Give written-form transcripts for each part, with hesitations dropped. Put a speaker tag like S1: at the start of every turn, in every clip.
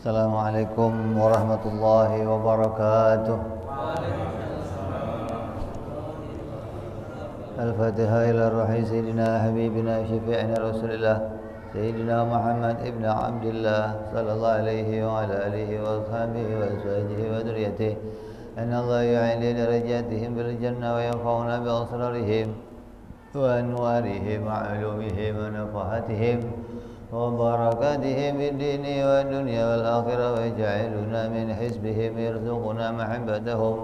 S1: Assalamualaikum warahmatullahi wabarakatuh. Al-Fatihah ila ruhi Sayyidina Habibina Syafi'ina Rasulillah Sayyidina Muhammad ibn Abdillah sallallahu alaihi wa ala alihi wa ashabihi wa azwajihi wa dhurriyyatihi. Anna Allah yu'ali darajatihim bil jannah wa yanfa'una bi asrarihim wa anwarihim wa ulumihim wa nafahatihim وبركاتهم في الدين والدنيا والآخرة ويجعلنا من حزبهم يرزقنا محبتهم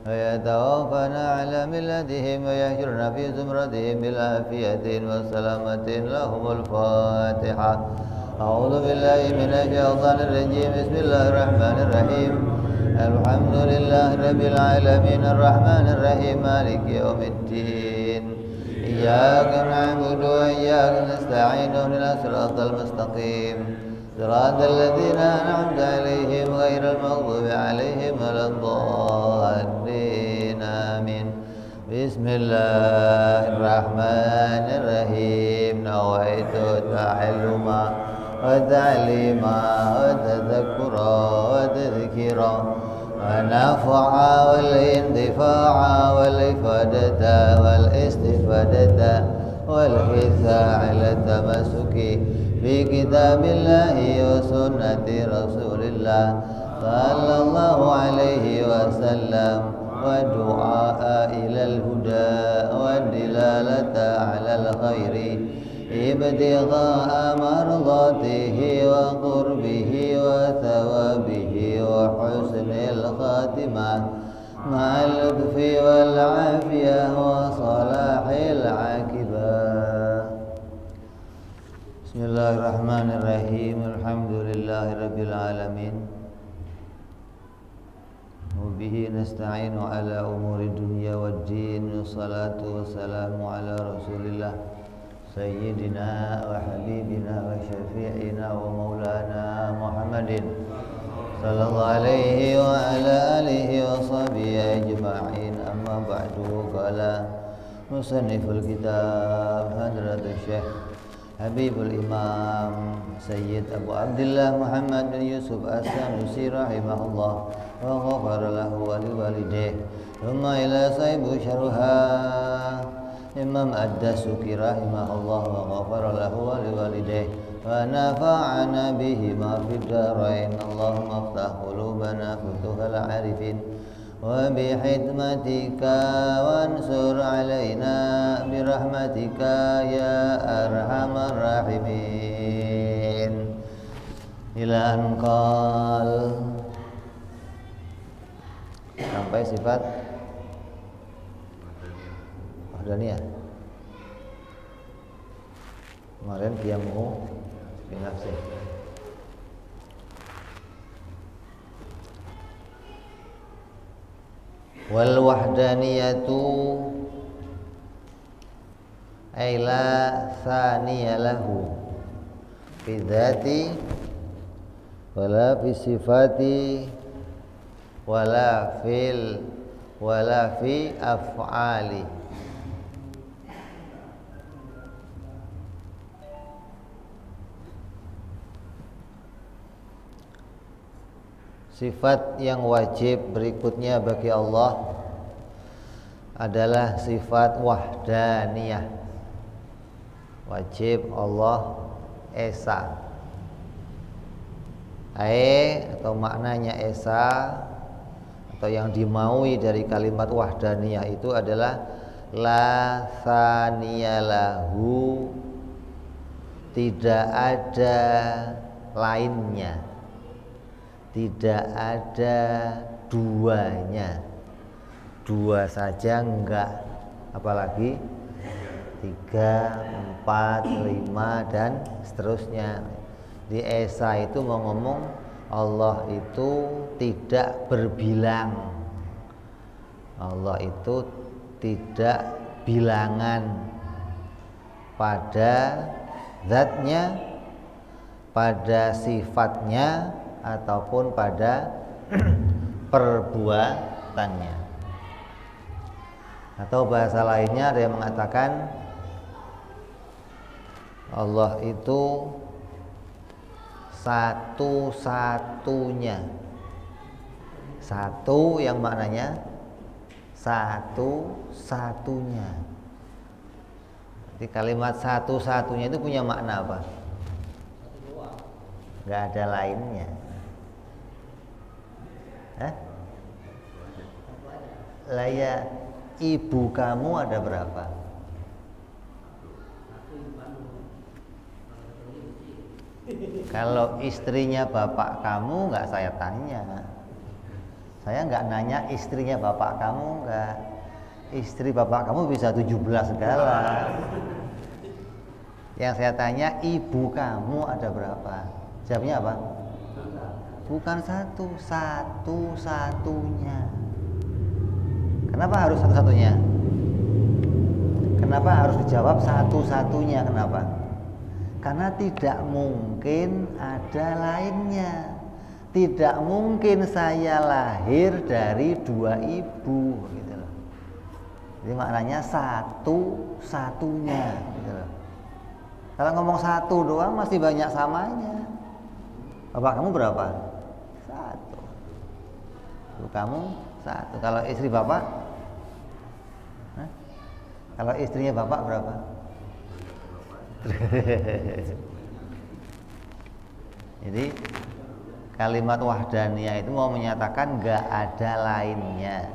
S1: ويتوفنا على ملتهم ويحشرنا في زمرتهم بالعافية والسلامة لهم الفاتحة. أعوذ بالله من الشيطان الرجيم. بسم الله الرحمن الرحيم. الحمد لله رب العالمين الرحمن الرحيم مالك يوم الدين. إياك نعبد وإياك نستعين اهدنا الصراط المستقيم صراط الذين أنعمت عليهم غير المغضوب عليهم ولا الضالين آمين. بسم الله الرحمن الرحيم. نويت التعلم والتعليم والتذكر والتذكير والنفع والانتفاع والإفادة والاستفادة والحث على التمسك بكتاب الله وسنة رسول الله صلى الله عليه وسلم والدعاء إلى الهدى والدلالة على الخير ابتغاء مرضاته وقربه وثوابه وحسن الخاتمة مع اللطف والعافية وصلاح العاقبة. بسم الله الرحمن الرحيم. الحمد لله رب العالمين وبه نستعين على أمور الدنيا والدين والصلاة والسلام على رسول الله سيدنا وحبيبنا وشفيعنا ومولانا محمد صلى الله عليه وعلى آله وصحبه أجمعين. أما بعد. قال مصنف الكتاب حضرة الشيخ حبيب الإمام سيد أبو عبد الله محمد بن يوسف السنوسي رحمه الله وغفر له ولوالديه. ثم إلى صاحب شرها Imam Ad-Dasuki rahimahullah wa ghafara lahu wa liwalidayhi wa nafa'ana bihi ma fid darain. Allahumma aftah qulubana futuhal arifin wa bihikmatika wansur alaina birahmatika ya arhamar rahimin. Ila anqal sampai sifat wahdaniyah. Kemarin qiyamuhu bi nafsihi. Wal wahdaniyatu ay la thaniya lahu fi dzati wala fi sifati wala fi af'ali. Sifat yang wajib berikutnya bagi Allah adalah sifat wahdaniyah. Wajib Allah esa. Atau maknanya esa atau yang dimaui dari kalimat wahdaniyah itu adalah la thaniyalahu, tidak ada lainnya, tidak ada duanya. Dua saja enggak, apalagi 3, 4, 5 dan seterusnya. Di Esa itu mau ngomong Allah itu tidak berbilang. Allah itu tidak bilangan pada zatnya, pada sifatnya, ataupun pada perbuatannya. Atau bahasa lainnya ada yang mengatakan Allah itu satu-satunya. Satu yang maknanya satu-satunya. Jadi kalimat satu-satunya itu punya makna apa? Nggak ada lainnya. Lah ya, ibu kamu ada berapa? Kalau istrinya bapak kamu nggak saya tanya. Saya nggak nanya istrinya bapak kamu, nggak. Istri bapak kamu bisa 17 segala. Yang saya tanya, ibu kamu ada berapa? Jawabnya apa? Bukan satu, satu-satunya. Kenapa harus satu-satunya? Kenapa harus dijawab satu-satunya? Kenapa? Karena tidak mungkin ada lainnya. Tidak mungkin saya lahir dari dua ibu, gitu loh. Jadi maknanya satu-satunya, gitu loh. Kalau ngomong satu doang masih banyak samanya. Bapak kamu berapa? Satu. Ibu kamu satu. Kalau istri bapak? Kalau istrinya bapak berapa? Jadi kalimat wahdaniyah itu mau menyatakan nggak ada lainnya,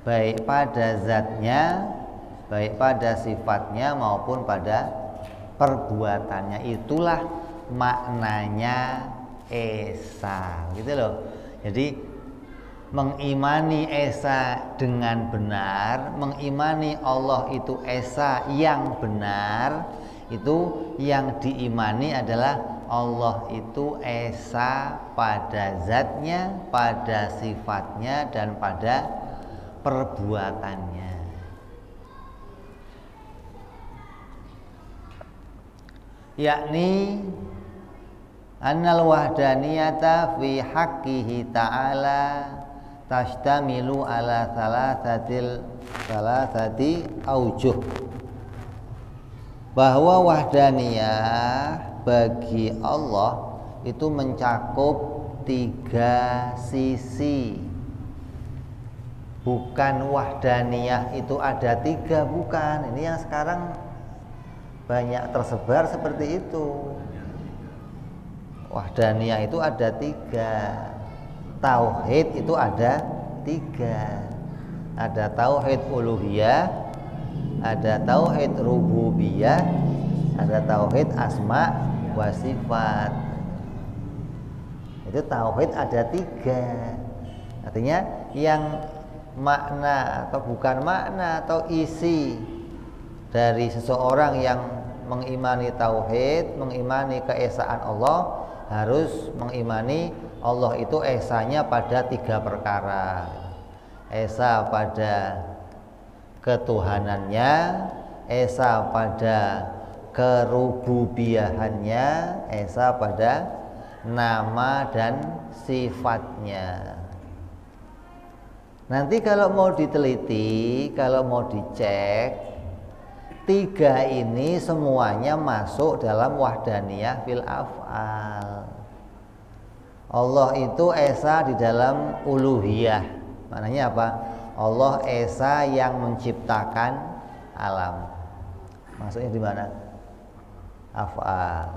S1: baik pada zatnya, baik pada sifatnya maupun pada perbuatannya. Itulah maknanya esa, gitu loh. Jadi mengimani esa dengan benar, mengimani Allah itu esa yang benar, itu yang diimani adalah Allah itu esa pada zatnya, pada sifatnya, dan pada perbuatannya. Yakni annal wahdaniyata fi haqqihi ta'ala tashtamilu ala salasati aujuh. Bahwa wahdaniyah bagi Allah itu mencakup 3 sisi. Bukan wahdaniyah itu ada 3, bukan. Ini yang sekarang banyak tersebar seperti itu. Wahdaniyah itu ada 3. Tauhid itu ada 3. Ada tauhid uluhiyah, ada tauhid rububiyah, ada tauhid asma wa sifat. Itu tauhid ada 3. Artinya yang makna atau bukan makna atau isi dari seseorang yang mengimani tauhid, mengimani keesaan Allah, harus mengimani Allah itu esanya pada 3 perkara. Esa pada ketuhanannya, esa pada kerububiyahannya, esa pada nama dan sifatnya. Nanti kalau mau diteliti, kalau mau dicek, 3 ini semuanya masuk dalam wahdaniyah fil af'al. Allah itu esa di dalam uluhiyah. Maknanya apa? Allah esa yang menciptakan alam. Maksudnya di mana? Af'al.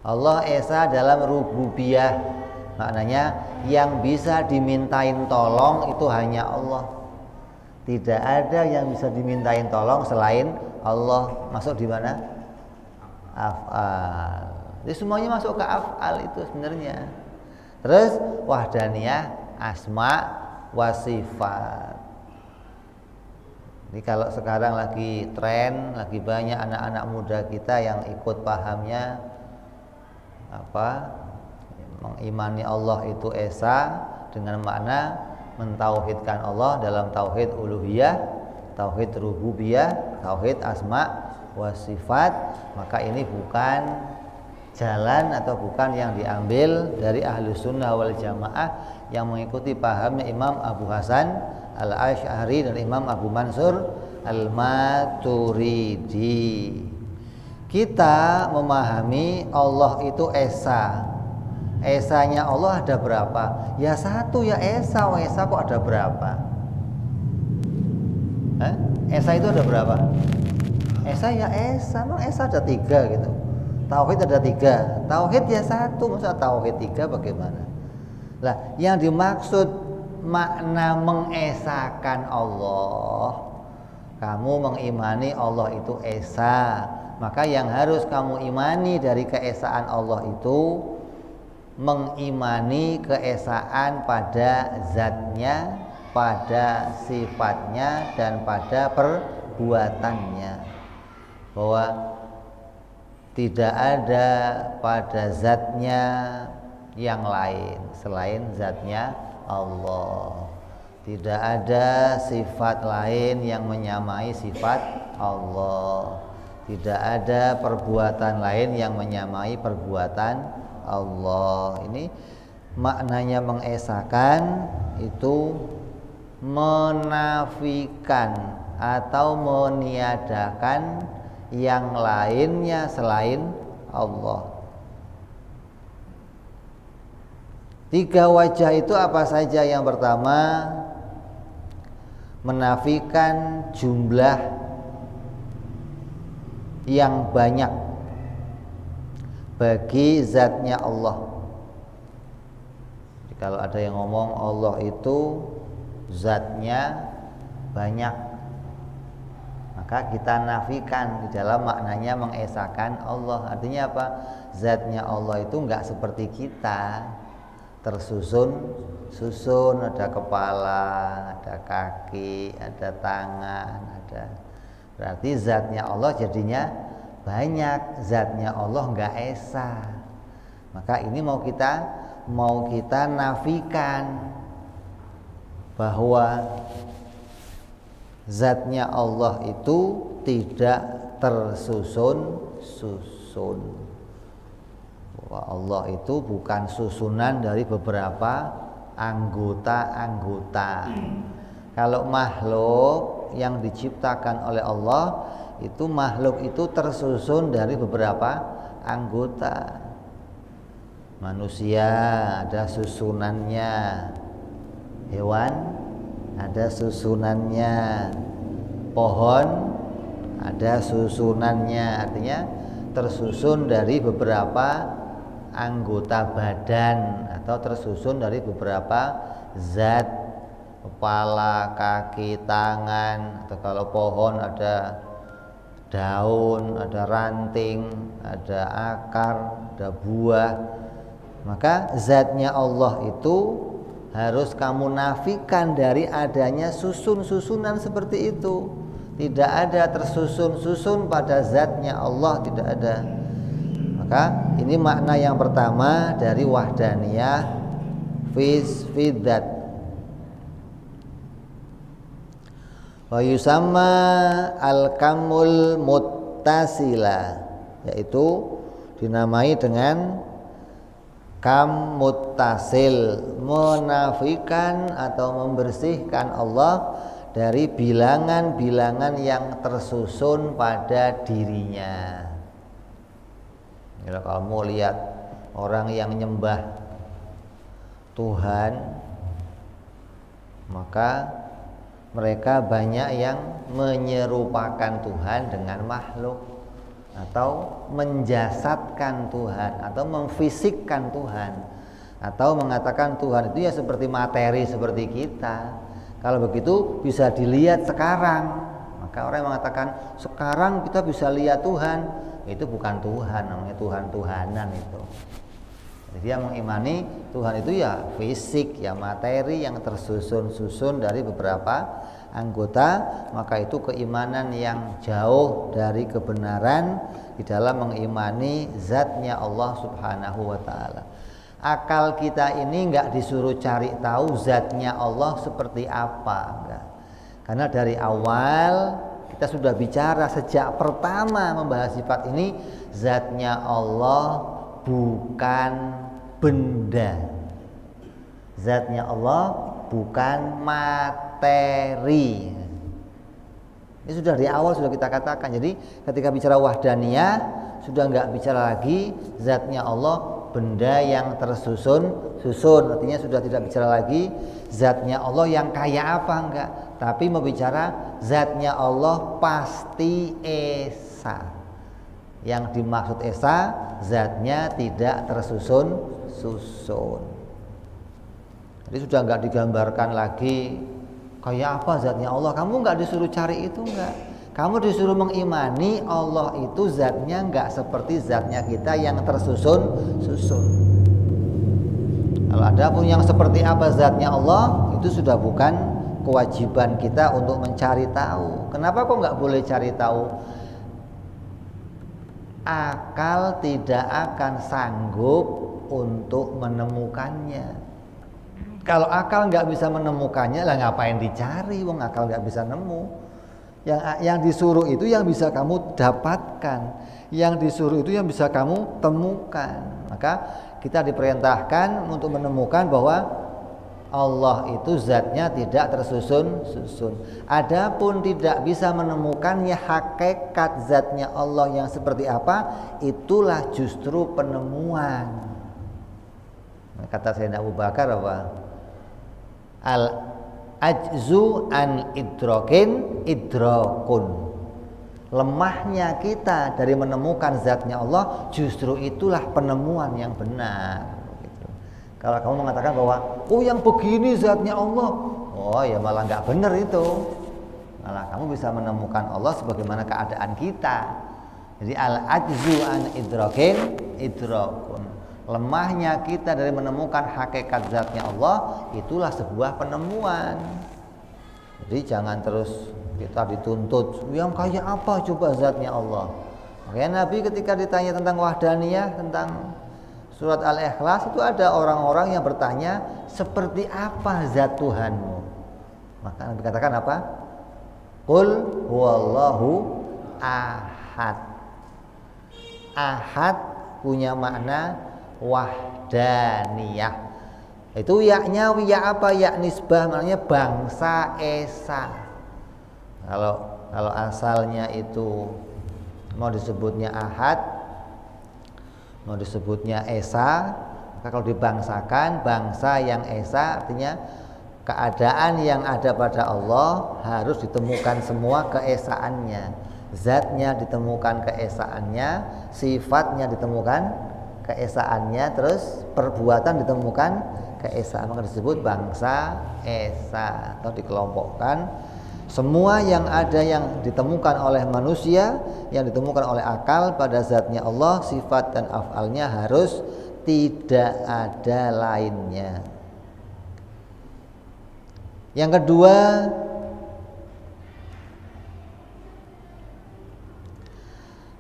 S1: Allah esa dalam rububiyah. Maknanya yang bisa dimintain tolong itu hanya Allah. Tidak ada yang bisa dimintain tolong selain Allah. Masuk di mana? Af'al. Jadi semuanya masuk ke af'al itu sebenarnya. Terus wahdaniyah asma wa sifat. Jadi kalau sekarang lagi tren, lagi banyak anak-anak muda kita yang ikut pahamnya apa? Mengimani Allah itu esa dengan makna mentauhidkan Allah dalam tauhid uluhiyah, tauhid rububiyah, tauhid asma wa sifat. Maka ini bukan jalan atau bukan yang diambil dari ahlu sunnah wal jamaah yang mengikuti pahamnya Imam Abu Hasan al-Asy'ari dan Imam Abu Mansur al-Maturidi. Kita memahami Allah itu esa Esanya Allah ada berapa? Ya satu, ya Esa. Esa kok ada berapa? Esa itu ada berapa? Esa ya Esa, memang Esa ada 3 gitu. Tauhid ada 3, tauhid ya satu, masa tauhid 3 bagaimana? Lah, yang dimaksud makna mengesakan Allah, kamu mengimani Allah itu Esa, maka yang harus kamu imani dari keesaan Allah itu mengimani keesaan pada zatnya, pada sifatnya, dan pada perbuatannya, bahwa tidak ada pada zatnya yang lain selain zatnya Allah. Tidak ada sifat lain yang menyamai sifat Allah. Tidak ada perbuatan lain yang menyamai perbuatan Allah. Ini maknanya mengesakan, itu menafikan atau meniadakan yang lainnya selain Allah. 3 wajah itu apa saja? Yang pertama, menafikan jumlah yang banyak bagi zatnya Allah. Jadi kalau ada yang ngomong Allah itu zatnya banyak, maka kita nafikan di dalam maknanya mengesakan Allah. Artinya apa? Zatnya Allah itu enggak seperti kita, tersusun, ada kepala, ada kaki, ada tangan, ada. Berarti zatnya Allah jadinya banyak, zatnya Allah enggak esa. Maka ini mau kita nafikan bahwa zatnya Allah itu tidak tersusun-susun. Bahwa Allah itu bukan susunan dari beberapa anggota-anggota. Kalau makhluk yang diciptakan oleh Allah itu, makhluk itu tersusun dari beberapa anggota. Manusia ada susunannya, hewan ada susunannya, pohon ada susunannya. Artinya tersusun dari beberapa anggota badan atau tersusun dari beberapa zat, kepala, kaki, tangan. Atau kalau pohon ada daun, ada ranting, ada akar, ada buah. Maka zatnya Allah itu harus kamu nafikan dari adanya susunan seperti itu. Tidak ada tersusun-susun pada zatnya Allah, tidak ada. Maka ini makna yang pertama dari wahdaniyah fidzat. Wa yusamma al-kamul muttasila, yaitu dinamai dengan kam muttasil, menafikan atau membersihkan Allah dari bilangan-bilangan yang tersusun pada dirinya. Kalau kamu lihat orang yang nyembah Tuhan, maka mereka banyak yang menyerupakan Tuhan dengan makhluk, atau menjasadkan Tuhan, atau memfisikkan Tuhan, atau mengatakan Tuhan itu ya seperti materi seperti kita. Kalau begitu bisa dilihat sekarang. Maka orang yang mengatakan sekarang kita bisa lihat Tuhan, itu bukan Tuhan, namanya Tuhan-Tuhanan itu. Jadi dia mengimani Tuhan itu ya fisik, ya materi yang tersusun-susun dari beberapa anggota. Maka itu keimanan yang jauh dari kebenaran di dalam mengimani zatnya Allah Subhanahu wa ta'ala. Akal kita ini enggak disuruh cari tahu zatnya Allah seperti apa, enggak. Karena dari awal kita sudah bicara sejak pertama membahas sifat ini, zatnya Allah bukan benda. Zatnya Allah bukan materi. Ini sudah di awal sudah kita katakan. Jadi ketika bicara wahdaniyah sudah enggak bicara lagi zatnya Allah benda yang tersusun-susun. Artinya sudah tidak bicara lagi zatnya Allah yang kayak apa, enggak, tapi mau bicara zatnya Allah pasti esa. Yang dimaksud esa, zatnya tidak tersusun-susun. Jadi sudah enggak digambarkan lagi kayak apa zatnya Allah. Kamu enggak disuruh cari itu, enggak. Kamu disuruh mengimani Allah itu zatnya enggak seperti zatnya kita yang tersusun-susun. Kalau ada pun yang seperti apa zatnya Allah, itu sudah bukan kewajiban kita untuk mencari tahu. Kenapa kok enggak boleh cari tahu? Akal tidak akan sanggup untuk menemukannya. Kalau akal enggak bisa menemukannya, lah ngapain dicari? Wong akal enggak bisa nemu. Yang disuruh itu yang bisa kamu dapatkan, yang disuruh itu yang bisa kamu temukan. Maka kita diperintahkan untuk menemukan bahwa Allah itu zatnya tidak tersusun-susun. Adapun tidak bisa menemukannya hakikat zatnya Allah yang seperti apa, itulah justru penemuan. Kata Sayyidina Abu Bakar apa? Ajzu an idrokin idrokun. Lemahnya kita dari menemukan zatnya Allah, justru itulah penemuan yang benar gitu. Kalau kamu mengatakan bahwa oh yang begini zatnya Allah, oh ya malah nggak benar itu. Malah kamu bisa menemukan Allah sebagaimana keadaan kita. Jadi al ajzu an idrokin idrokun. Lemahnya kita dari menemukan hakikat zatnya Allah, itulah sebuah penemuan. Jadi jangan terus kita dituntut yang kayak apa coba zatnya Allah. Makanya Nabi ketika ditanya tentang wahdaniyah, tentang surat Al-Ikhlas, itu ada orang-orang yang bertanya seperti apa zat Tuhanmu. Maka Nabi katakan apa? Qul huwallahu ahad. Ahad punya makna wahdaniyah. Itu yaknya ya apa? Ya nisbah, maknanya bangsa esa. Kalau asalnya itu mau disebutnya ahad, mau disebutnya esa, maka kalau dibangsakan bangsa yang esa, artinya keadaan yang ada pada Allah harus ditemukan semua keesaannya, zatnya ditemukan keesaannya, sifatnya ditemukan keesaannya, terus perbuatan ditemukan keesaan, maka disebut bangsa esa atau dikelompokkan semua yang ada yang ditemukan oleh manusia, yang ditemukan oleh akal pada zatnya Allah, sifat dan af'alnya harus tidak ada lainnya. Yang kedua,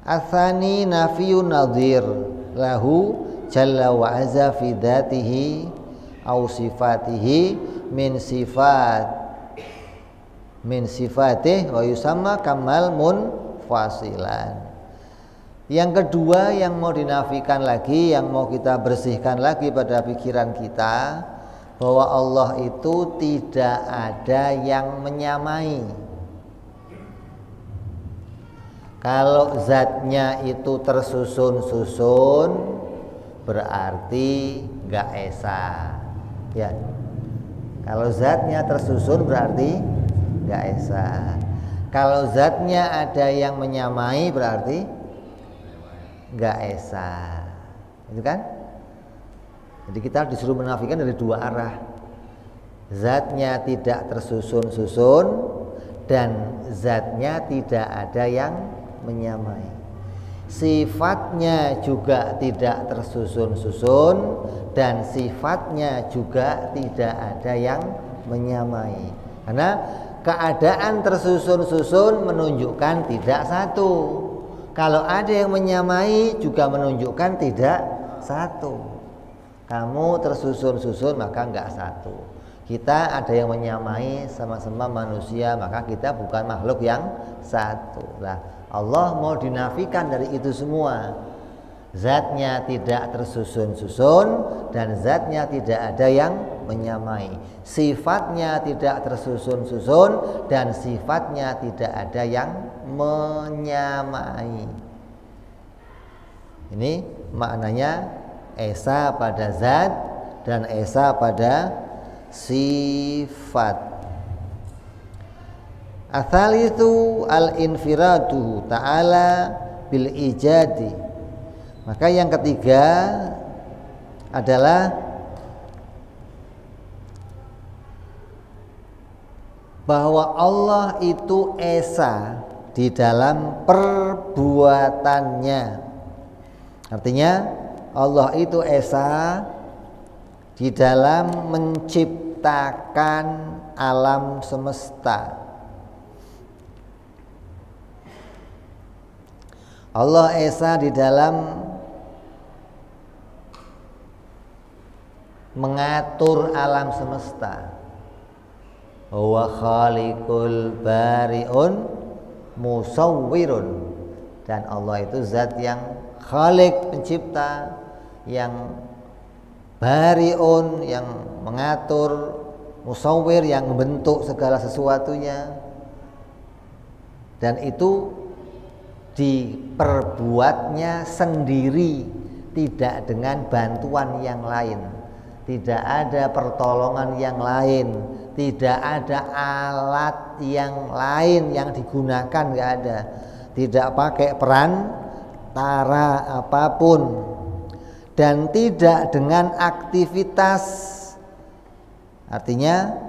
S1: atsani nafiyun nadhir lahu jalla wa azza fi dzatihi au sifatihi min sifatih wa yusamma kamal munfasilan. Yang kedua yang mau dinafikan lagi, yang mau kita bersihkan lagi pada pikiran kita, bahwa Allah itu tidak ada yang menyamai. Kalau zatnya itu tersusun-susun, berarti nggak esa. Ya. Kalau zatnya tersusun berarti nggak esa. Kalau zatnya ada yang menyamai berarti nggak esa. Itu kan? Jadi kita disuruh menafikan dari dua arah. Zatnya tidak tersusun-susun dan zatnya tidak ada yang menyamai. Sifatnya juga tidak tersusun-susun dan sifatnya juga tidak ada yang menyamai. Karena keadaan tersusun-susun menunjukkan tidak satu. Kalau ada yang menyamai juga menunjukkan tidak satu. Kamu tersusun-susun maka enggak satu. Kita ada yang menyamai, sama-sama manusia, maka kita bukan makhluk yang satu. Nah, Allah mau dinafikan dari itu semua. Zatnya tidak tersusun-susun dan zatnya tidak ada yang menyamai. Sifatnya tidak tersusun-susun dan sifatnya tidak ada yang menyamai. Ini maknanya esa pada zat dan esa pada sifat. Atsalitsu al-infiradu ta'ala bil ijadi. Maka yang ketiga adalah bahwa Allah itu esa di dalam perbuatannya. Artinya Allah itu esa di dalam menciptakan alam semesta. Allah esa di dalam mengatur alam semesta. Huwa khaliqul bari'un musawwirun. Dan Allah itu zat yang khaliq, pencipta, yang bari'un, yang mengatur, musawwir, yang membentuk segala sesuatunya. Dan itu diperbuatnya sendiri, tidak dengan bantuan yang lain, tidak ada pertolongan yang lain, tidak ada alat yang lain yang digunakan, nggak ada, tidak pakai perantara apapun, dan tidak dengan aktivitas. Artinya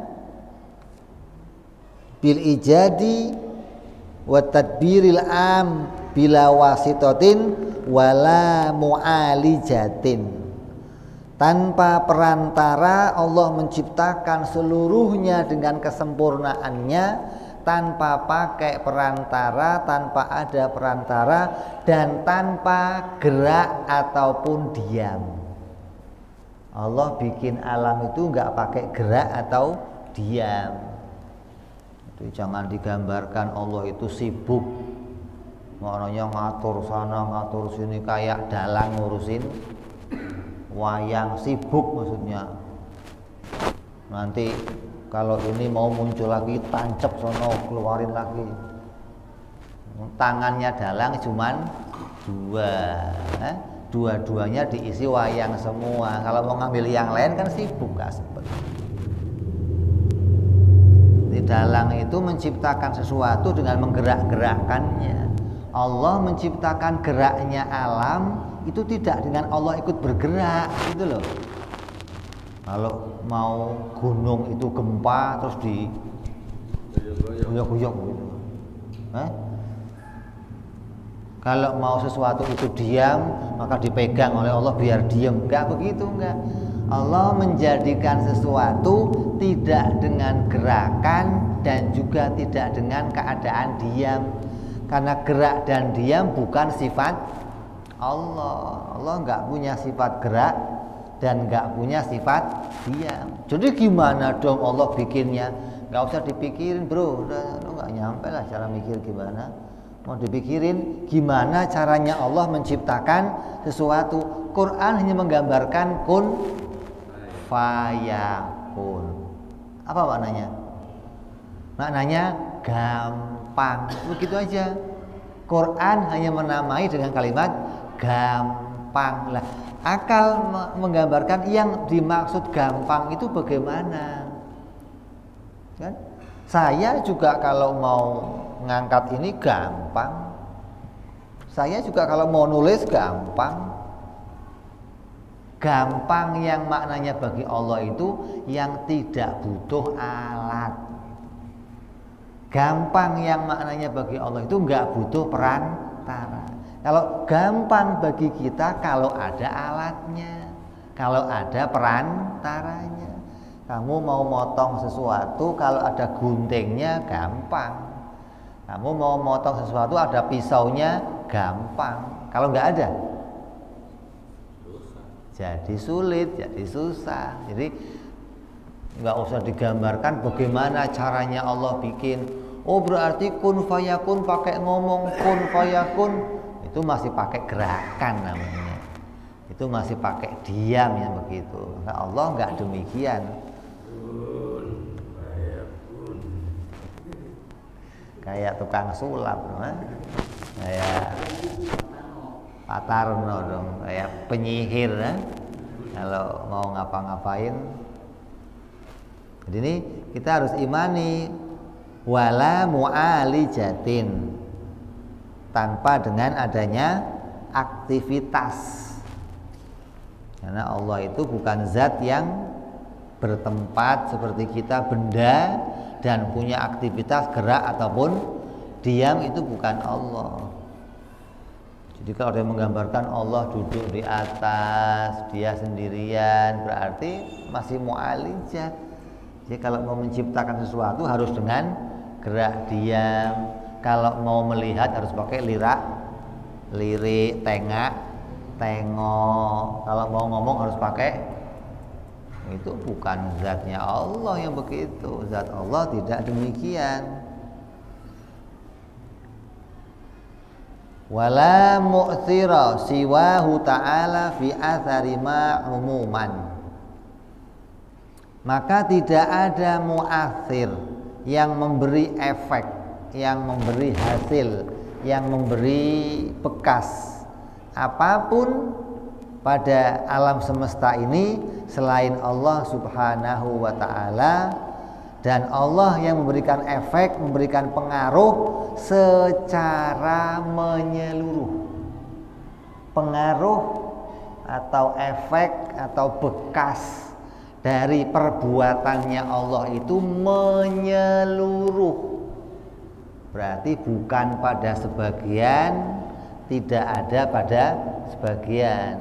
S1: bil ijadi wa tadbiril am bila wasitotin wala mu'alijatin. Tanpa perantara Allah menciptakan seluruhnya dengan kesempurnaannya, tanpa pakai perantara, tanpa ada perantara, dan tanpa gerak ataupun diam. Allah bikin alam itu nggak pakai gerak atau diam. Jadi jangan digambarkan Allah itu sibuk, maknanya ngatur sana ngatur sini kayak dalang ngurusin wayang, sibuk maksudnya. Nanti kalau ini mau muncul lagi tancap sono keluarin lagi. Tangannya dalang cuman dua, dua-duanya diisi wayang semua. Kalau mau ngambil yang lain kan sibuk, gak sempet. Dalang itu menciptakan sesuatu dengan menggerak-gerakkannya. Allah menciptakan geraknya alam itu tidak dengan Allah ikut bergerak, gitu loh. Kalau mau gunung itu gempa terus di guyok-guyok gitu. Kalau mau sesuatu itu diam maka dipegang oleh Allah biar diam. Enggak begitu, enggak. Allah menjadikan sesuatu tidak dengan gerakan dan juga tidak dengan keadaan diam. Karena gerak dan diam bukan sifat Allah. Allah enggak punya sifat gerak dan enggak punya sifat diam. Jadi gimana dong Allah bikinnya? Enggak usah dipikirin, bro. Udah enggak nyampe lah cara mikir gimana. Mau dipikirin gimana caranya Allah menciptakan sesuatu. Quran hanya menggambarkan kun fayakun. Apa maknanya? Maknanya gampang. Begitu aja. Quran hanya menamai dengan kalimat gampang. Lah, akal menggambarkan yang dimaksud gampang itu bagaimana? Kan? Saya juga kalau mau ngangkat ini gampang. Saya juga kalau mau nulis gampang. Gampang yang maknanya bagi Allah itu yang tidak butuh alat. Gampang yang maknanya bagi Allah itu nggak butuh perantara. Kalau gampang bagi kita kalau ada alatnya, kalau ada perantaranya. Kamu mau motong sesuatu kalau ada guntingnya gampang. Kamu mau motong sesuatu ada pisaunya gampang. Kalau nggak ada jadi sulit, jadi susah. Jadi nggak usah digambarkan bagaimana caranya Allah bikin. Oh berarti kun fayakun pakai ngomong kun fayakun, itu masih pakai gerakan namanya. Itu masih pakai diam ya begitu. Nah, Allah nggak demikian. Kayak tukang sulap, kayak Pak Tarno dong, kayak penyihir. kalau mau ngapa-ngapain. Jadi ini kita harus imani wala mu'alijatin, tanpa dengan adanya aktivitas. Karena Allah itu bukan zat yang bertempat seperti kita, benda dan punya aktivitas gerak ataupun diam, itu bukan Allah. Jadi kalau ada yang menggambarkan Allah duduk di atas, dia sendirian, berarti masih mu'alijat. Jadi kalau mau menciptakan sesuatu harus dengan gerak diam. Kalau mau melihat harus pakai lirik, tengok. Kalau mau ngomong harus pakai, itu bukan zatnya Allah yang begitu. Zat Allah tidak demikian. Wala mu'thira siwahu ta'ala fi athari ma umuman. Maka tidak ada mu'athir yang memberi efek, yang memberi hasil, yang memberi bekas apapun pada alam semesta ini selain Allah Subhanahu wa ta'ala. Dan Allah yang memberikan efek, memberikan pengaruh secara menyeluruh. Pengaruh atau efek atau bekas dari perbuatannya Allah itu menyeluruh. Berarti bukan pada sebagian, tidak ada pada sebagian.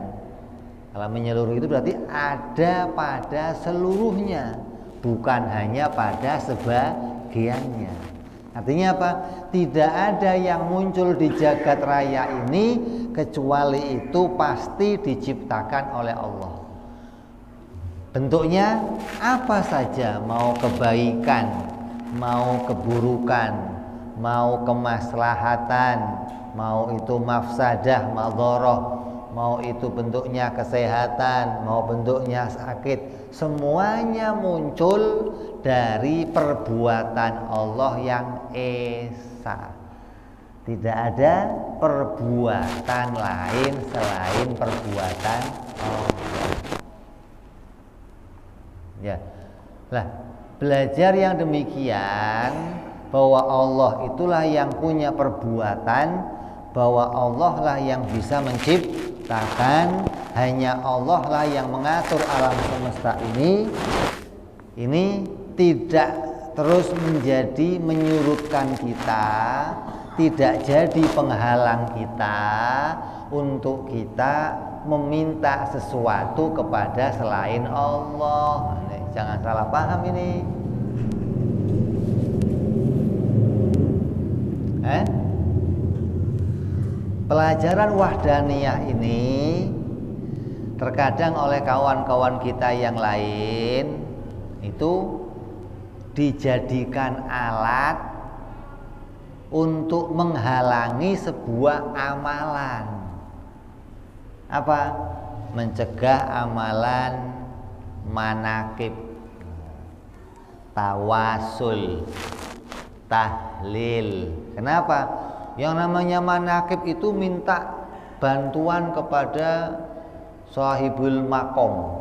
S1: Kalau menyeluruh itu berarti ada pada seluruhnya, bukan hanya pada sebagiannya. Artinya apa? Tidak ada yang muncul di jagat raya ini kecuali itu pasti diciptakan oleh Allah. Bentuknya apa saja, mau kebaikan, mau keburukan, mau kemaslahatan, mau itu mafsadah, madharah, mau itu bentuknya kesehatan, mau bentuknya sakit, semuanya muncul dari perbuatan Allah yang esa. Tidak ada perbuatan lain selain perbuatan Allah. Ya, lah belajar yang demikian, bahwa Allah itulah yang punya perbuatan, bahwa Allah lah yang bisa menciptakan, hanya Allah lah yang mengatur alam semesta ini tidak terus menjadi menyurutkan kita, tidak jadi penghalang kita untuk kita meminta sesuatu kepada selain Allah. Jangan salah paham ini. Pelajaran wahdaniyah ini terkadang oleh kawan-kawan kita yang lain itu dijadikan alat untuk menghalangi sebuah amalan. Apa? Mencegah amalan manakib, tawasul, tahlil. Kenapa? Yang namanya manakib itu minta bantuan kepada sahibul makom,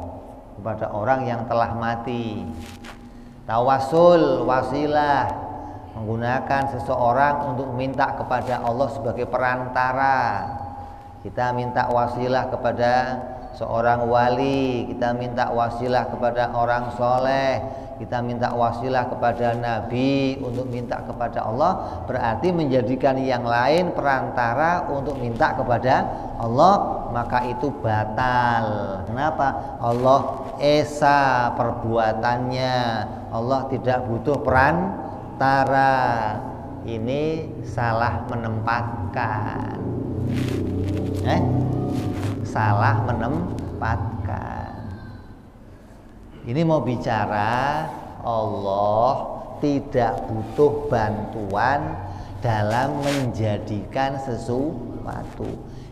S1: kepada orang yang telah mati. Tawasul, wasilah, menggunakan seseorang untuk minta kepada Allah sebagai perantara. Kita minta wasilah kepada seorang wali, kita minta wasilah kepada orang soleh, kita minta wasilah kepada Nabi untuk minta kepada Allah, berarti menjadikan yang lain perantara untuk minta kepada Allah, maka itu batal. Kenapa? Allah esa perbuatannya, Allah tidak butuh perantara. Ini salah menempatkan. Salah menempatkan. Ini mau bicara Allah tidak butuh bantuan dalam menjadikan sesuatu.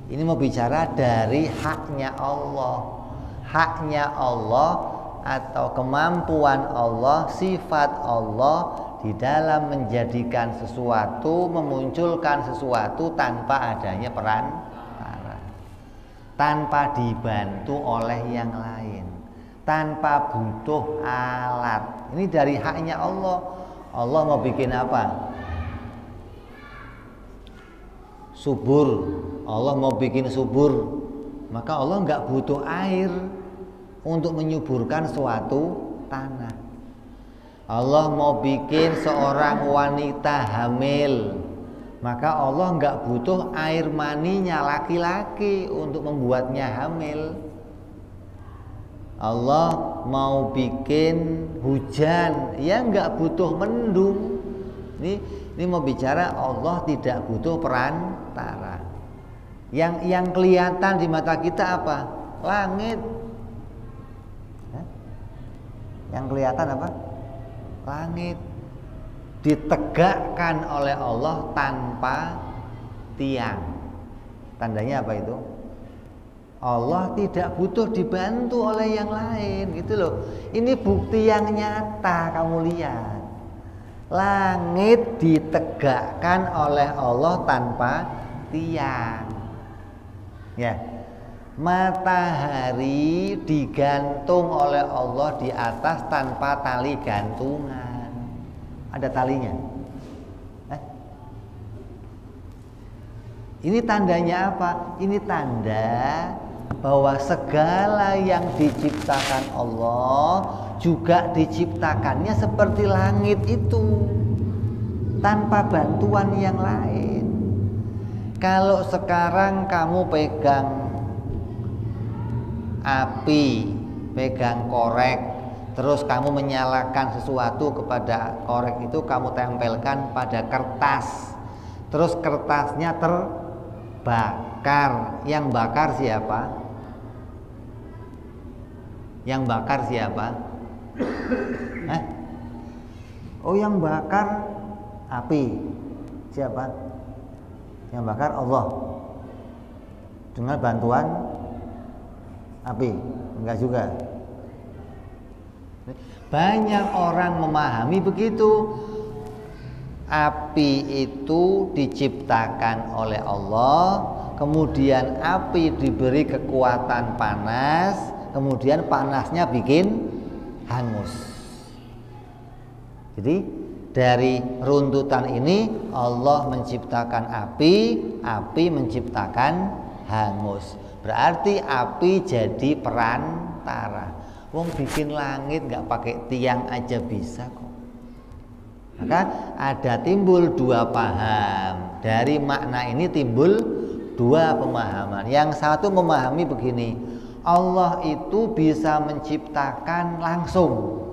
S1: Ini mau bicara dari haknya Allah. Haknya Allah atau kemampuan Allah, sifat Allah di dalam menjadikan sesuatu, memunculkan sesuatu tanpa adanya perantara. tanpa dibantu oleh yang lain, tanpa butuh alat. Ini dari haknya Allah. Allah mau bikin apa? Subur. Allah mau bikin subur, maka Allah nggak butuh air untuk menyuburkan suatu tanah. Allah mau bikin seorang wanita hamil, maka Allah nggak butuh air maninya laki-laki untuk membuatnya hamil. Allah mau bikin hujan, ya nggak butuh mendung. Ini mau bicara Allah tidak butuh perantara. Yang kelihatan di mata kita apa? Langit. Yang kelihatan apa? Langit. Ditegakkan oleh Allah tanpa tiang. Tandanya apa itu? Allah tidak butuh dibantu oleh yang lain, gitu loh. Ini bukti yang nyata, kamu lihat. Langit ditegakkan oleh Allah tanpa tiang. Ya. Matahari digantung oleh Allah di atas tanpa tali gantungan. Ada talinya. Ini tandanya apa? Ini tanda bahwa segala yang diciptakan Allah juga diciptakannya seperti langit itu, tanpa bantuan yang lain. Kalau sekarang kamu pegang api, pegang korek, terus kamu menyalakan sesuatu kepada korek itu, kamu tempelkan pada kertas, terus kertasnya terbakar. Yang bakar siapa? Yang bakar siapa? Oh, yang bakar api siapa? Yang bakar Allah dengan bantuan api? Enggak juga. Banyak orang memahami begitu. Api itu diciptakan oleh Allah, kemudian api diberi kekuatan panas, kemudian panasnya bikin hangus. Jadi dari runtutan ini Allah menciptakan api, api menciptakan hangus. Berarti api jadi perantara. Wong bikin langit nggak pakai tiang aja bisa kok. Maka ada timbul dua paham. Dari makna ini timbul dua pemahaman. Yang satu memahami begini, Allah itu bisa menciptakan langsung,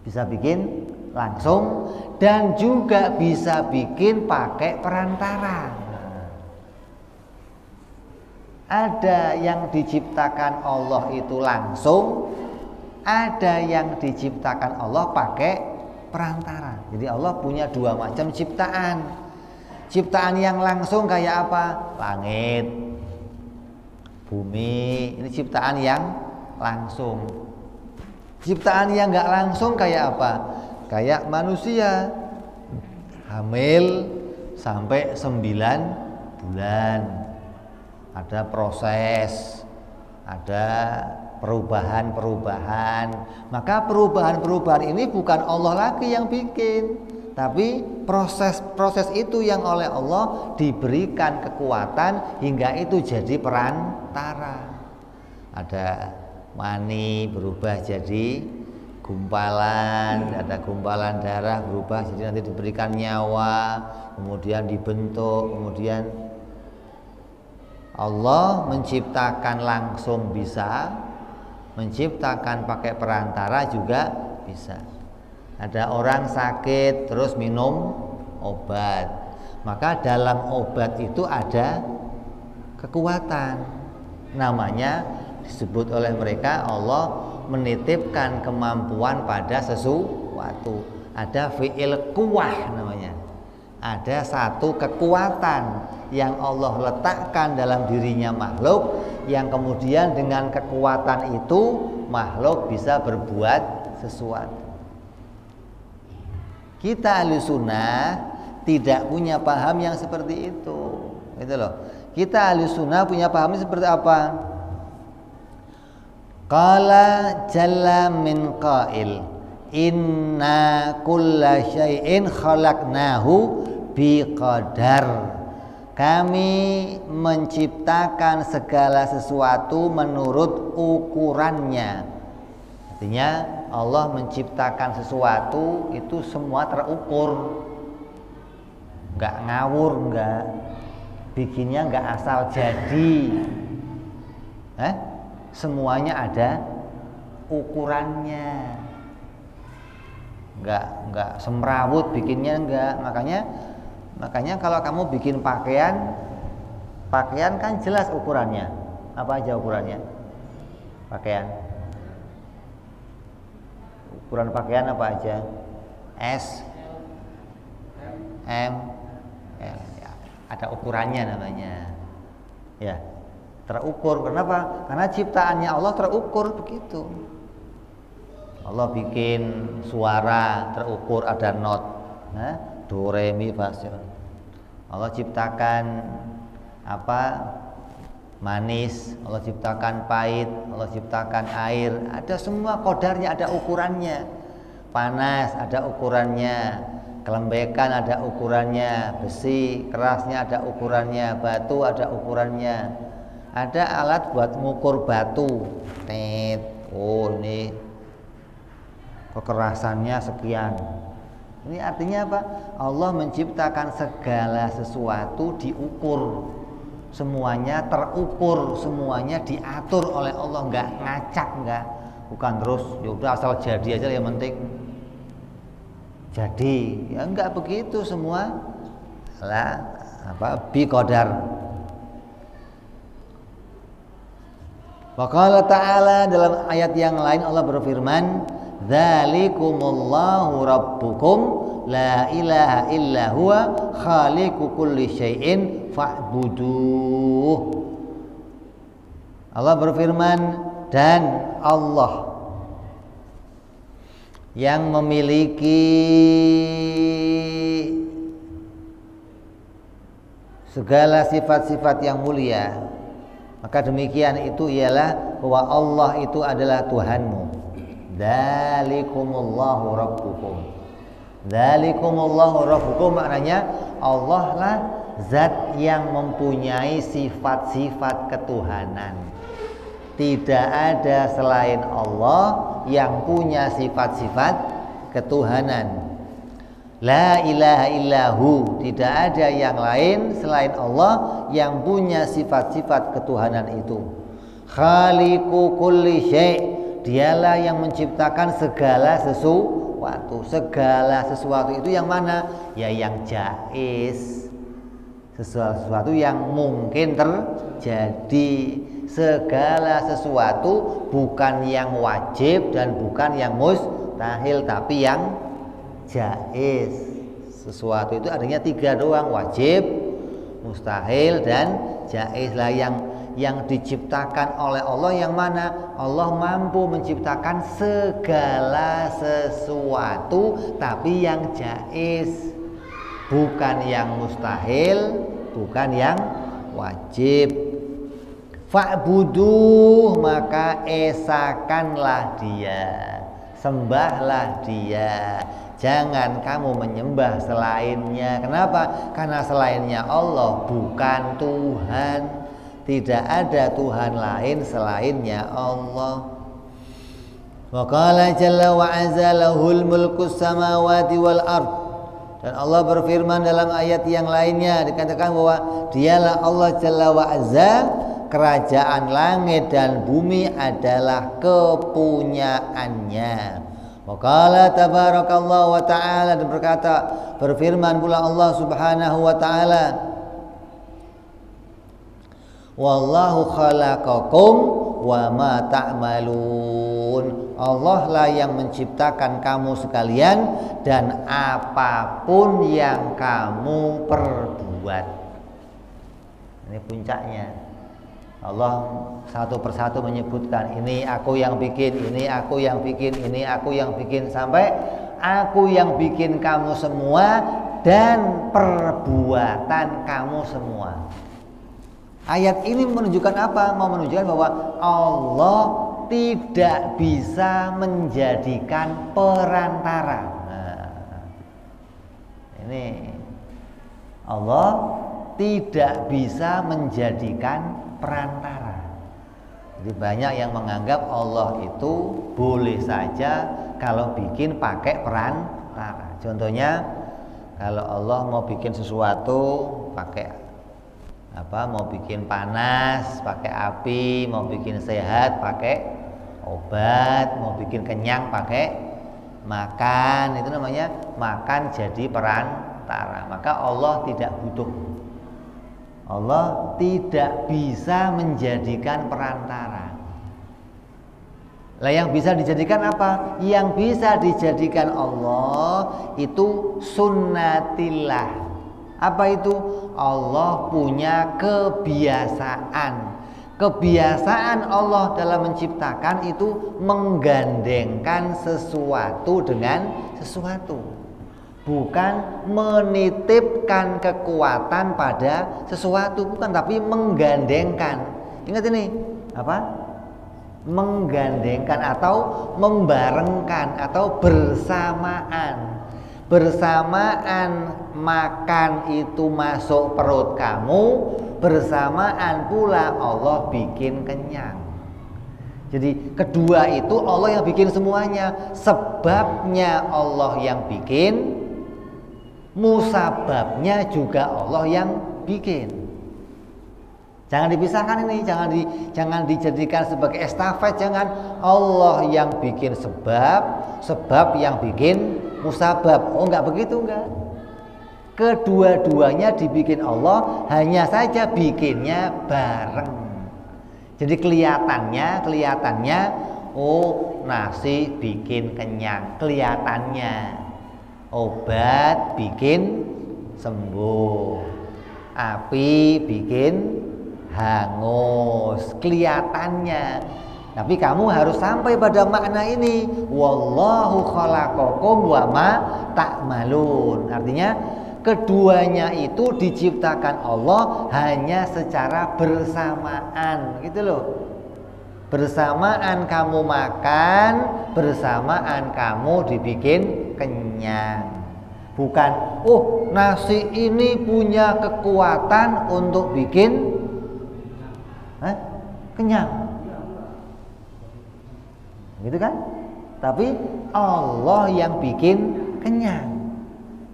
S1: bisa bikin langsung, dan juga bisa bikin pakai perantara. Ada yang diciptakan Allah itu langsung, ada yang diciptakan Allah pakai perantara. Jadi Allah punya dua macam ciptaan. Ciptaan yang langsung kayak apa? Langit, bumi, ini ciptaan yang langsung. Ciptaan yang nggak langsung kayak apa? Kayak manusia hamil sampai 9 bulan. Ada proses, ada perubahan-perubahan. Maka perubahan-perubahan ini bukan Allah lagi yang bikin, tapi proses itu yang oleh Allah diberikan kekuatan hingga itu jadi perantara. Ada mani berubah jadi gumpalan, ada gumpalan darah berubah jadi nanti diberikan nyawa, kemudian dibentuk, kemudian Allah menciptakan langsung bisa, menciptakan pakai perantara juga bisa. Ada orang sakit terus minum obat, maka dalam obat itu ada kekuatan. Namanya disebut oleh mereka Allah menitipkan kemampuan pada sesuatu. Ada fi'il kuwah namanya. Ada satu kekuatan yang Allah letakkan dalam dirinya makhluk, yang kemudian dengan kekuatan itu makhluk bisa berbuat sesuatu. Kita Ahlussunnah tidak punya paham yang seperti itu, gitu loh. Kita ahli sunnah punya paham seperti apa? Qala jalla min qail inna kulla syai'in khalaqnahu biqadar. Kami menciptakan segala sesuatu menurut ukurannya. Artinya Allah menciptakan sesuatu itu semua terukur, nggak ngawur, nggak bikinnya nggak asal jadi. Semuanya ada ukurannya, nggak semrawut bikinnya, nggak. Makanya kalau kamu bikin pakaian kan jelas ukurannya. Apa aja ukurannya? Pakaian. Ukuran pakaian apa aja? S, M, L. Ya, ada ukurannya namanya. Ya, terukur. Kenapa? Karena ciptaannya Allah terukur begitu. Allah bikin suara terukur, ada not. Do, re, mi, fa, sol. Allah ciptakan manis, Allah ciptakan pahit, Allah ciptakan air, ada semua kodarnya, ada ukurannya. Panas ada ukurannya, kelembekan ada ukurannya, besi kerasnya ada ukurannya, batu ada ukurannya. Ada alat buat mengukur batu. Ini kekerasannya sekian. Ini artinya apa? Allah menciptakan segala sesuatu diukur. Semuanya terukur, semuanya diatur oleh Allah, nggak ngacak, nggak. Bukan terus ya udah asal jadi aja yang penting jadi. Ya enggak begitu semua. Biqadar. Wa qala ta'ala, dalam ayat yang lain Allah berfirman, dzalikumullahu rabbukum la ilaha illa huwa khaliqu kulli syai'in fa'buduh. Allah berfirman, dan Allah yang memiliki segala sifat-sifat yang mulia, maka demikian itu ialah bahwa Allah itu adalah Tuhanmu. Dzalikumullahu rabbukum. Dzalikumullahu rabbukum maknanya Allah lah zat yang mempunyai sifat-sifat ketuhanan. Tidak ada selain Allah yang punya sifat-sifat ketuhanan. La ilaha illahu, tidak ada yang lain selain Allah yang punya sifat-sifat ketuhanan itu. Khaliqu kulli syai', dialah yang menciptakan segala sesuatu. Segala sesuatu itu yang mana? Ya yang jaiz, sesuatu yang mungkin terjadi. Segala sesuatu, bukan yang wajib dan bukan yang mustahil, tapi yang jaiz. Sesuatu itu adanya 3 doang, wajib, mustahil, dan jaiz. Lah yang diciptakan oleh Allah yang mana? Allah mampu menciptakan segala sesuatu tapi yang jaiz, bukan yang mustahil, bukan yang wajib. Fa'buduh, maka esakanlah dia, sembahlah dia. Jangan kamu menyembah selainnya. Kenapa? Karena selainnya Allah bukan Tuhan. Tidak ada Tuhan lain selainnya Allah. Wa qala jalla wa azza lahul mulkus samawati wal ard. Dan Allah berfirman dalam ayat yang lainnya, dikatakan bahwa dialah Allah jalla wa azza, kerajaan langit dan bumi adalah kepunyaannya. Wa qala tabarakallahu wa ta'ala, dan berfirman pula Allah subhanahu wa ta'ala, wallahu khalaqakum wa ma ta'malun. Allah lah yang menciptakan kamu sekalian dan apapun yang kamu perbuat. Ini puncaknya. Allah satu persatu menyebutkan, ini aku yang bikin, ini aku yang bikin, ini aku yang bikin, sampai aku yang bikin kamu semua dan perbuatan kamu semua. Ayat ini menunjukkan apa? Mau menunjukkan bahwa Allah tidak bisa menjadikan perantara. Nah, ini Allah tidak bisa menjadikan perantara. Jadi banyak yang menganggap Allah itu boleh saja kalau bikin pakai perantara. Contohnya kalau Allah mau bikin sesuatu pakai apa, mau bikin panas pakai api, mau bikin sehat pakai obat, mau bikin kenyang pakai makan, itu namanya makan jadi perantara. Maka Allah tidak butuh, Allah tidak bisa menjadikan perantara. Lah yang bisa dijadikan apa? Yang bisa dijadikan Allah itu sunnatillah. Apa itu? Allah punya kebiasaan. Kebiasaan Allah dalam menciptakan itu menggandengkan sesuatu dengan sesuatu, bukan menitipkan kekuatan pada sesuatu, bukan, tapi menggandengkan. Ingat ini apa? Menggandengkan atau membarengkan atau bersamaan. Bersamaan makan itu masuk perut kamu, bersamaan pula Allah bikin kenyang. Jadi kedua itu Allah yang bikin semuanya. Sebabnya Allah yang bikin, musababnya juga Allah yang bikin. Jangan dipisahkan ini, jangan dijadikan sebagai estafet, jangan. Allah yang bikin sebab, sebab yang bikin musabab. Oh, enggak begitu, enggak. Kedua-duanya dibikin Allah, hanya saja bikinnya bareng. Jadi kelihatannya oh, nasi bikin kenyang, kelihatannya. Obat bikin sembuh, api bikin hangus, kelihatannya. Tapi kamu harus sampai pada makna ini. Wallahu khalaqakum wa ma ta'malun. Artinya keduanya itu diciptakan Allah hanya secara bersamaan, gitu loh. Bersamaan kamu makan, bersamaan kamu dibikin kenyang. Bukan, oh nasi ini punya kekuatan untuk bikin kenyang, gitu kan? Tapi Allah yang bikin kenyang.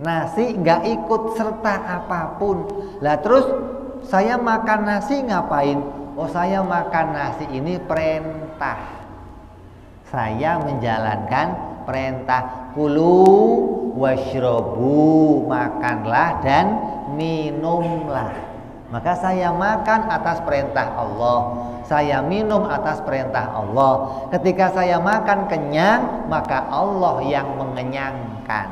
S1: Nasi nggak ikut serta apapun. Lah terus saya makan nasi ngapain? Oh, saya makan nasi ini perintah. Saya menjalankan perintah. Kulu washrobu, makanlah dan minumlah. Maka saya makan atas perintah Allah, saya minum atas perintah Allah. Ketika saya makan kenyang, maka Allah yang mengenyangkan,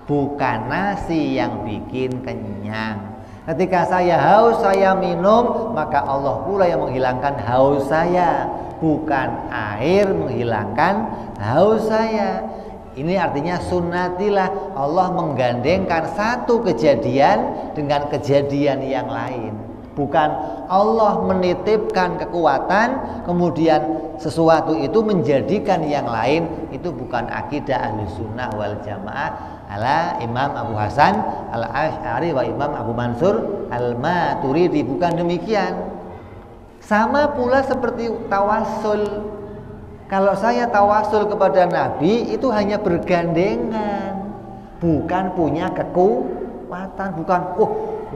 S1: bukan nasi yang bikin kenyang. Ketika saya haus, saya minum, maka Allah pula yang menghilangkan haus saya, bukan air menghilangkan haus saya. Ini artinya sunnatilah, Allah menggandengkan satu kejadian dengan kejadian yang lain. Bukan Allah menitipkan kekuatan kemudian sesuatu itu menjadikan yang lain. Itu bukan akidah Ahlussunnah wal Jamaah ala Imam Abu Hasan al-Asy'ari wa Imam Abu Mansur al-Maturidi. Bukan demikian. Sama pula seperti tawassul. Kalau saya tawasul kepada Nabi itu hanya bergandengan, bukan punya kekuatan, bukan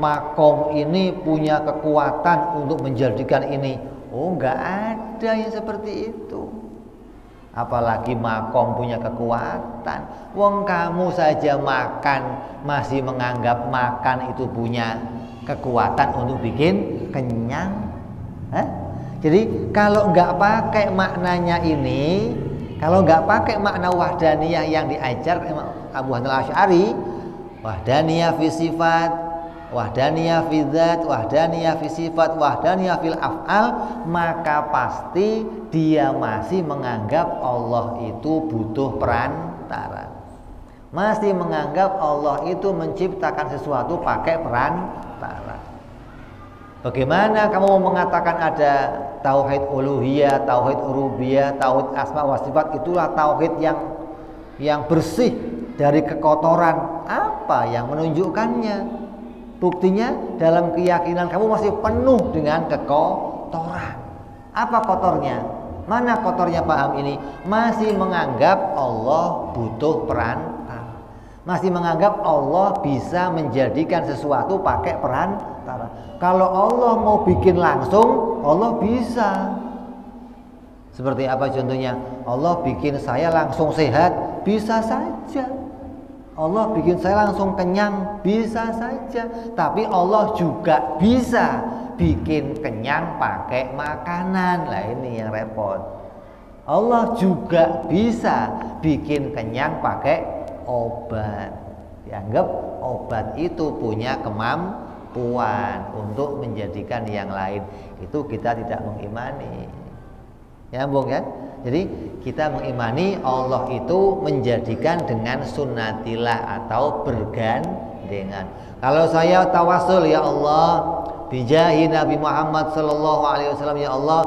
S1: makom ini punya kekuatan untuk menjadikan ini. Oh, enggak ada yang seperti itu. Apalagi makom punya kekuatan. Wong kamu saja makan masih menganggap makan itu punya kekuatan untuk bikin kenyang. Jadi kalau nggak pakai maknanya ini, kalau nggak pakai makna wahdaniyah yang diajar Abu Hasan al-Asy'ari, wahdaniyah fi sifat, wahdaniyah fi dzat, wahdaniyah fi sifat, wahdaniyah fil af'al, maka pasti dia masih menganggap Allah itu butuh perantara. Masih menganggap Allah itu menciptakan sesuatu pakai perantara. Bagaimana kamu mengatakan ada tauhid uluhiyah, tauhid rububiyah, tauhid asma wa sifat, itulah tauhid yang bersih dari kekotoran. Apa yang menunjukkannya? Buktinya dalam keyakinan kamu masih penuh dengan kekotoran. Apa kotornya? Mana kotornya paham ini? Masih menganggap Allah butuh perantara. Masih menganggap Allah bisa menjadikan sesuatu pakai perantara. Kalau Allah mau bikin langsung, Allah bisa. Seperti apa contohnya? Allah bikin saya langsung sehat, bisa saja. Allah bikin saya langsung kenyang, bisa saja. Tapi Allah juga bisa bikin kenyang pakai makanan. Lah ini yang repot. Allah juga bisa bikin kenyang pakai obat. Dianggap obat itu punya kemampuan untuk menjadikan yang lain. Itu kita tidak mengimani. Nyambung kan? Jadi kita mengimani Allah itu menjadikan dengan sunnatillah atau bergandengan. Kalau saya tawasul, ya Allah, bijahi Nabi Muhammad sallallahu alaihi wasallam, ya Allah,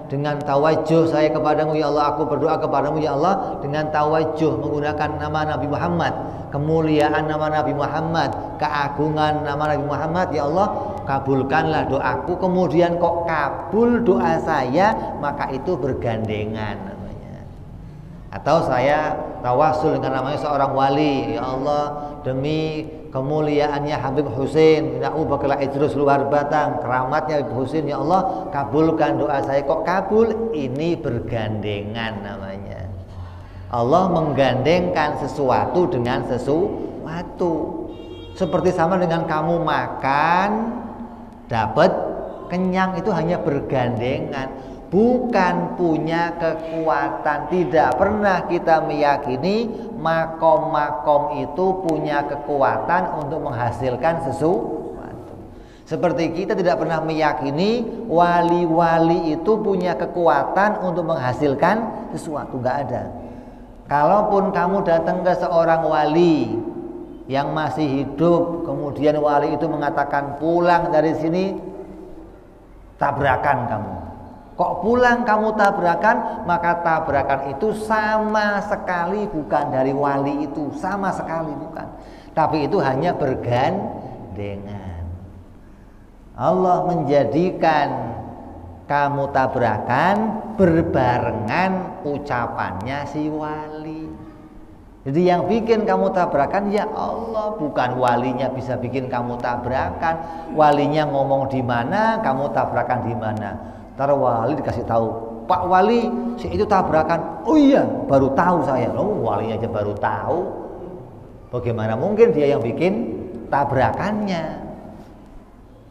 S1: dengan tawajuh saya kepadamu, ya Allah, aku berdoa kepadamu, ya Allah, dengan tawajuh menggunakan nama Nabi Muhammad, kemuliaan nama Nabi Muhammad, keagungan nama Nabi Muhammad, ya Allah, kabulkanlah doaku. Kemudian kok kabul doa saya, maka itu bergandengan namanya. Atau saya tawasul dengan namanya seorang wali, ya Allah, demi kemuliaannya Habib Husain bin Abu Bakar Idrus luar batang, keramatnya Habib Husain, ya Allah, kabulkan doa saya. Kok kabul? Ini bergandengan namanya. Allah menggandengkan sesuatu dengan sesuatu. Seperti sama dengan kamu makan dapat kenyang, itu hanya bergandengan, bukan punya kekuatan. Tidak pernah kita meyakini makom-makom itu punya kekuatan untuk menghasilkan sesuatu. Seperti kita tidak pernah meyakini wali-wali itu punya kekuatan untuk menghasilkan sesuatu. Nggak ada. Kalaupun kamu datang ke seorang wali yang masih hidup, kemudian wali itu mengatakan pulang dari sini, tabrakan kamu. Kok pulang kamu tabrakan? Maka tabrakan itu sama sekali bukan dari wali itu, sama sekali bukan. Tapi itu hanya bergandengan. Allah menjadikan kamu tabrakan berbarengan ucapannya si wali. Jadi yang bikin kamu tabrakan ya Allah, bukan walinya bisa bikin kamu tabrakan. Walinya ngomong di mana, kamu tabrakan di mana. Ntar wali dikasih tahu, Pak Wali, si itu tabrakan. Oh iya, baru tahu saya. Oh, walinya aja baru tahu. Bagaimana mungkin dia yang bikin tabrakannya?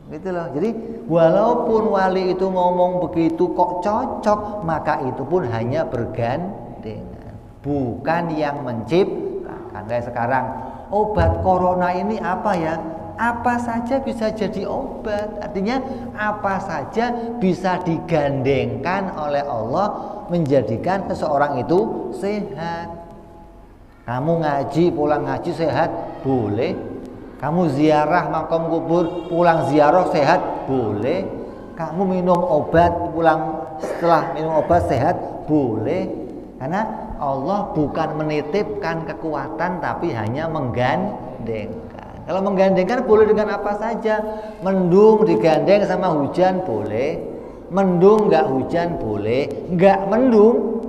S1: Gitu loh. Jadi walaupun wali itu ngomong begitu kok cocok, maka itu pun hanya bergandengan, bukan yang menciptakan. Kayak sekarang obat corona ini apa ya? Apa saja bisa jadi obat. Artinya apa saja bisa digandengkan oleh Allah menjadikan seseorang itu sehat. Kamu ngaji, pulang ngaji sehat, boleh. Kamu ziarah makam kubur, pulang ziarah sehat, boleh. Kamu minum obat, pulang setelah minum obat sehat, boleh. Karena Allah bukan menitipkan kekuatan, tapi hanya menggandengkan. Kalau menggandengkan boleh dengan apa saja. Mendung digandeng sama hujan boleh. Mendung nggak hujan boleh. Nggak mendung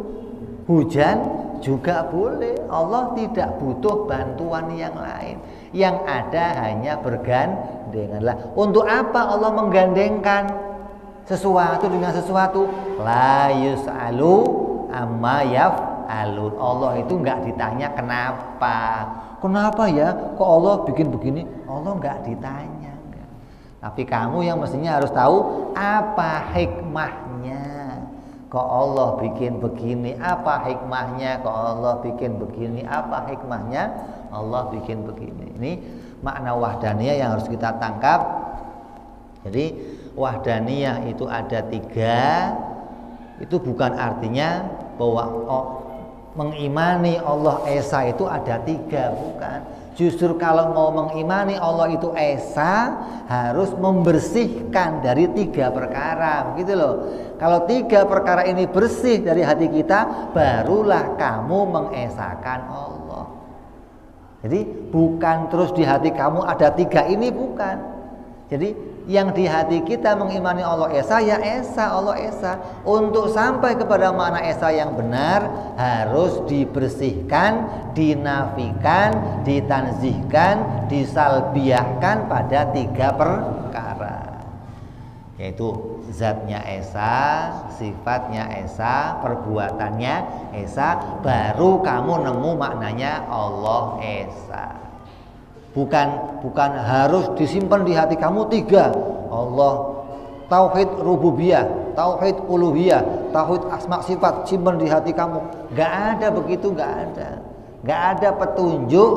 S1: hujan juga boleh. Allah tidak butuh bantuan yang lain. Yang ada hanya bergandengan. Lah, untuk apa Allah menggandengkan sesuatu dengan sesuatu? La yus'alu amma yaf'alun. Allah itu nggak ditanya kenapa. Kenapa ya kok Allah bikin begini? Allah nggak ditanya. Tapi kamu yang mestinya harus tahu apa hikmahnya. Kok Allah bikin begini? Apa hikmahnya? Kok Allah bikin begini? Apa hikmahnya? Allah bikin begini. Ini makna wahdaniyah yang harus kita tangkap. Jadi wahdaniyah itu ada 3. Itu bukan artinya bahwa mengimani Allah Esa itu ada 3, bukan. Justru kalau mau mengimani Allah itu esa, harus membersihkan dari 3 perkara, begitu loh. Kalau 3 perkara ini bersih dari hati kita, barulah kamu mengesakan Allah. Jadi bukan terus di hati kamu ada 3 ini, bukan. Jadi yang di hati kita mengimani Allah esa, ya esa, Allah esa. Untuk sampai kepada makna esa yang benar, harus dibersihkan, dinafikan, ditanzihkan, disalbiahkan pada 3 perkara, yaitu zatnya esa, sifatnya esa, perbuatannya esa. Baru kamu nemu maknanya Allah esa. Bukan harus disimpan di hati kamu 3. Allah, tauhid rububiyah, tauhid uluhiyah, tauhid asma sifat, simpan di hati kamu. Gak ada begitu, gak ada. Gak ada petunjuk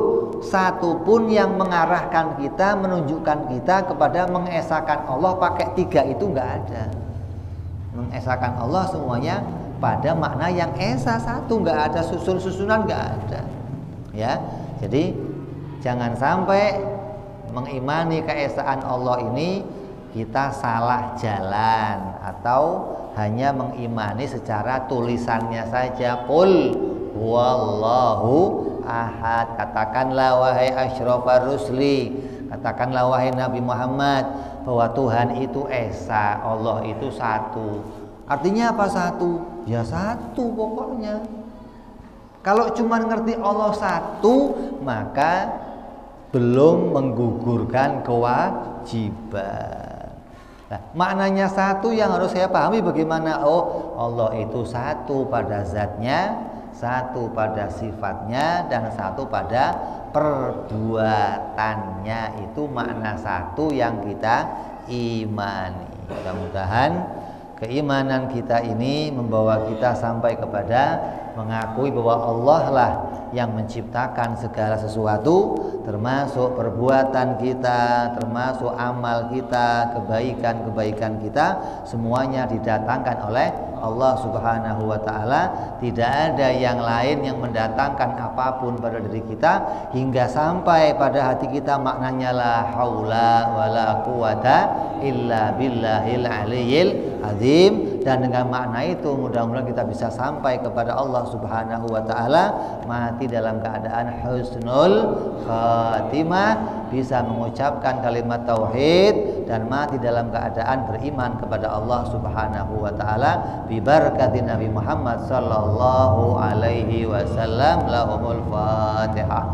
S1: satupun yang mengarahkan kita, menunjukkan kita kepada mengesakan Allah pakai 3 itu, gak ada. Mengesakan Allah semuanya pada makna yang esa satu, gak ada susun-susunan, gak ada. Ya, jadi jangan sampai mengimani keesaan Allah ini kita salah jalan, atau hanya mengimani secara tulisannya saja. Qul huwallahu ahad. Katakanlah wahai asyrafar rusli, katakanlah wahai Nabi Muhammad, bahwa Tuhan itu esa, Allah itu satu. Artinya apa satu? Ya satu pokoknya. Kalau cuma ngerti Allah satu, maka belum menggugurkan kewajiban. Nah, maknanya satu yang harus saya pahami bagaimana? Oh, Allah itu satu pada zatnya, satu pada sifatnya, dan satu pada perbuatannya. Itu makna satu yang kita imani. Mudah-mudahan keimanan kita ini membawa kita sampai kepada mengakui bahwa Allah lah yang menciptakan segala sesuatu, termasuk perbuatan kita, termasuk amal kita, kebaikan-kebaikan kita, semuanya didatangkan oleh Allah Subhanahu wa ta'ala. Tidak ada yang lain yang mendatangkan apapun pada diri kita, hingga sampai pada hati kita maknanya la haula wala quwata illa billahil aliyyil azim. Dan dengan makna itu mudah-mudahan kita bisa sampai kepada Allah Subhanahu wa ta'ala, mati dalam keadaan husnul khatimah, bisa mengucapkan kalimat tauhid, dan mati dalam keadaan beriman kepada Allah Subhanahu wa ta'ala, bi barakati Nabi Muhammad sallallahu alaihi wasallam. Lahumul Fatihah.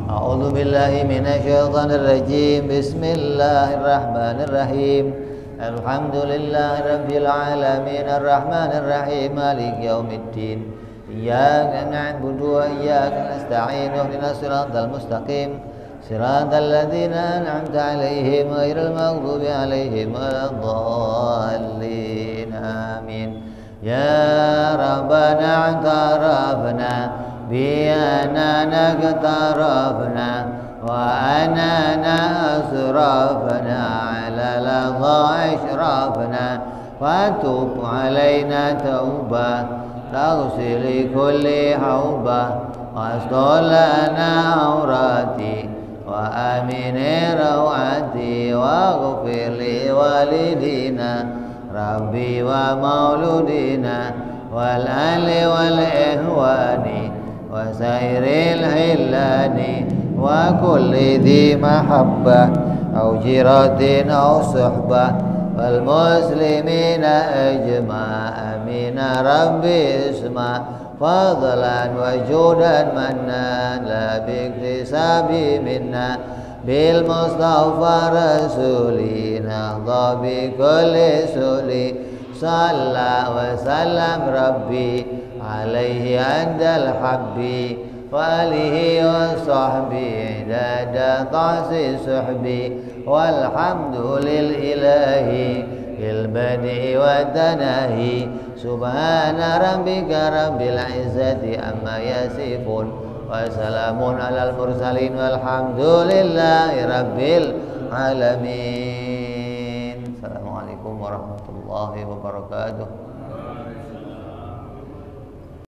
S1: A'udzu billahi minasyaitonir rajim. Bismillahirrahmanirrahim. Alhamdulillahi rabbil alamin arrahmanir rahim maliki yaumiddin. Iyyaka na'budu wa iyyaka nasta'in ihdinas siratal mustaqim siratal ladzina an'amta 'alaihim ghairil maghdubi 'alaihim waladdallin. Amin. Ya Rabbana i'tarafna bi annana iqtarafna wa anana asrafna ala lagha ashrafna wa tub alaina tauba taghsil kulli hauba wasdolana aurati wa amin rawati wa ghfir li walidina rabbi wa mauludina wal ali wal ihwani wa sairil hillani wa kulli dhi mahabbah au jiratin au suhbah wal muslimina ajma amina rabbi isma fadlan wa judan manna la biktisabi minna bil mustafa rasulina dhabi kulli suli salla wa sallam rabbi alaihi andal habbi wa alihi wa sahbihi dada ta'si suhbi walhamdulil ilahi il badi wa tanahi subhana rabbika rabbil izzati amma yasifun wa salamun alal mursalin walhamdulillahi rabbil alamin. Assalamualaikum warahmatullahi wabarakatuh.